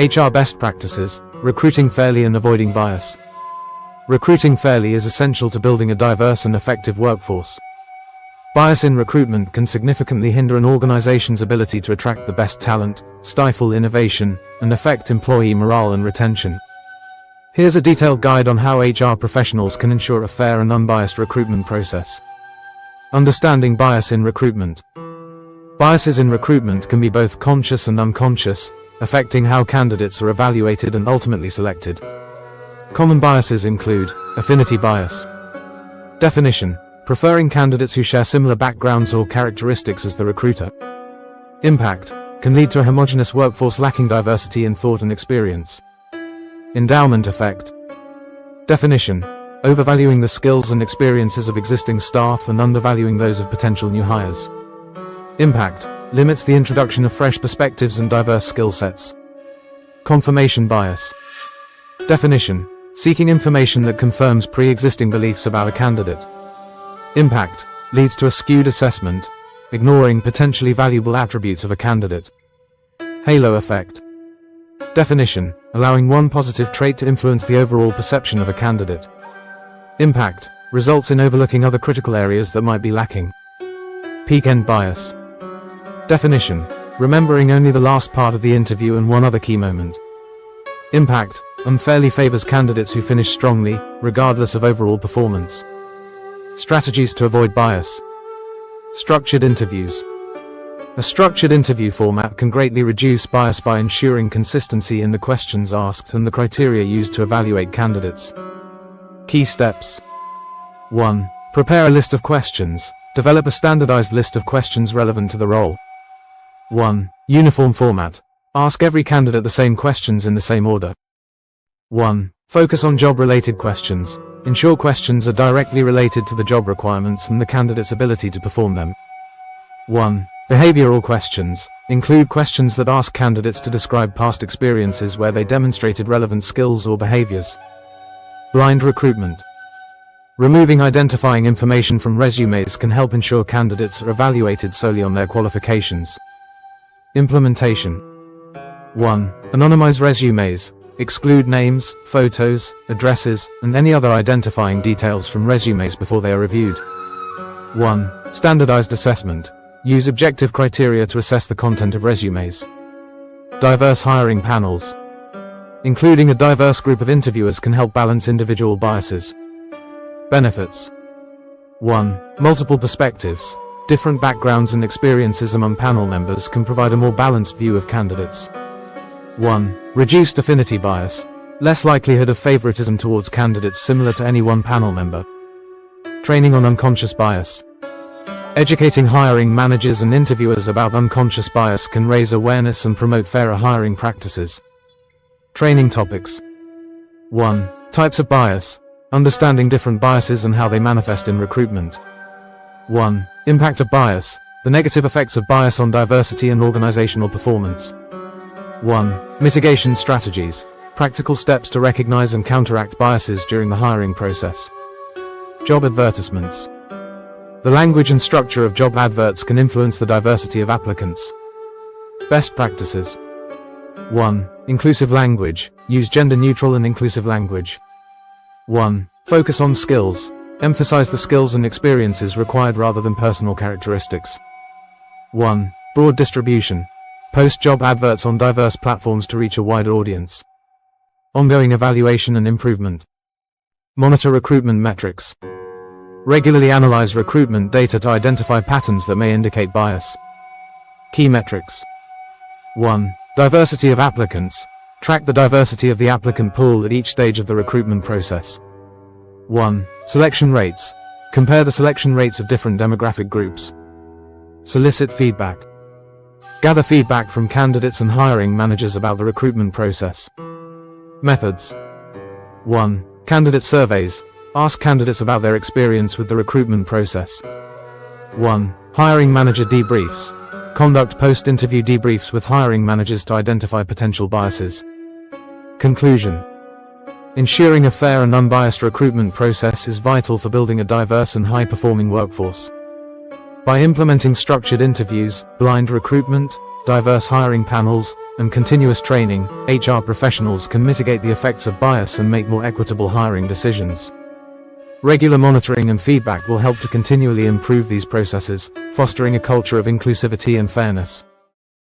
HR best practices, recruiting fairly and avoiding bias. Recruiting fairly is essential to building a diverse and effective workforce. Bias in recruitment can significantly hinder an organization's ability to attract the best talent, stifle innovation, and affect employee morale and retention. Here's a detailed guide on how HR professionals can ensure a fair and unbiased recruitment process. Understanding bias in recruitment. Biases in recruitment can be both conscious and unconscious, affecting how candidates are evaluated and ultimately selected. Common biases include affinity bias. Definition: preferring candidates who share similar backgrounds or characteristics as the recruiter. Impact: can lead to a homogeneous workforce lacking diversity in thought and experience. Endowment effect. Definition: overvaluing the skills and experiences of existing staff and undervaluing those of potential new hires. Impact: limits the introduction of fresh perspectives and diverse skill sets. Confirmation bias. Definition: seeking information that confirms pre-existing beliefs about a candidate. Impact: leads to a skewed assessment, ignoring potentially valuable attributes of a candidate. Halo effect. Definition: allowing one positive trait to influence the overall perception of a candidate. Impact: results in overlooking other critical areas that might be lacking. Peak end bias. Definition: remembering only the last part of the interview and one other key moment. Impact: unfairly favors candidates who finish strongly, regardless of overall performance. Strategies to avoid bias. Structured interviews. A structured interview format can greatly reduce bias by ensuring consistency in the questions asked and the criteria used to evaluate candidates. Key steps. 1. Prepare a list of questions. Develop a standardized list of questions relevant to the role. 1. Uniform format. Ask every candidate the same questions in the same order. 1. Focus on job-related questions. Ensure questions are directly related to the job requirements and the candidate's ability to perform them. 1. Behavioral questions. Include questions that ask candidates to describe past experiences where they demonstrated relevant skills or behaviors. Blind recruitment. Removing identifying information from resumes can help ensure candidates are evaluated solely on their qualifications. Implementation. 1. Anonymize resumes. Exclude names, photos, addresses, and any other identifying details from resumes before they are reviewed. 1. Standardized assessment. Use objective criteria to assess the content of resumes. Diverse hiring panels. Including a diverse group of interviewers can help balance individual biases. Benefits. 1. Multiple perspectives. Different backgrounds and experiences among panel members can provide a more balanced view of candidates. 1. Reduced affinity bias. Less likelihood of favoritism towards candidates similar to any one panel member. Training on unconscious bias. Educating hiring managers and interviewers about unconscious bias can raise awareness and promote fairer hiring practices. Training topics. 1. Types of bias. Understanding different biases and how they manifest in recruitment. 1. Impact of bias. The negative effects of bias on diversity and organizational performance. 1. Mitigation strategies. Practical steps to recognize and counteract biases during the hiring process. Job advertisements. The language and structure of job adverts can influence the diversity of applicants. Best practices. 1. Inclusive language. Use gender-neutral and inclusive language. 1. Focus on skills. Emphasize the skills and experiences required rather than personal characteristics. 1. Broad distribution. Post job adverts on diverse platforms to reach a wider audience. Ongoing evaluation and improvement. Monitor recruitment metrics. Regularly analyze recruitment data to identify patterns that may indicate bias. Key metrics. 1. Diversity of applicants. Track the diversity of the applicant pool at each stage of the recruitment process. 1. Selection rates. Compare the selection rates of different demographic groups. Solicit feedback. Gather feedback from candidates and hiring managers about the recruitment process. Methods. 1. Candidate surveys. Ask candidates about their experience with the recruitment process. 1. Hiring manager debriefs. Conduct post-interview debriefs with hiring managers to identify potential biases. Conclusion. Ensuring a fair and unbiased recruitment process is vital for building a diverse and high-performing workforce. By implementing structured interviews, blind recruitment, diverse hiring panels, and continuous training, HR professionals can mitigate the effects of bias and make more equitable hiring decisions. Regular monitoring and feedback will help to continually improve these processes, fostering a culture of inclusivity and fairness.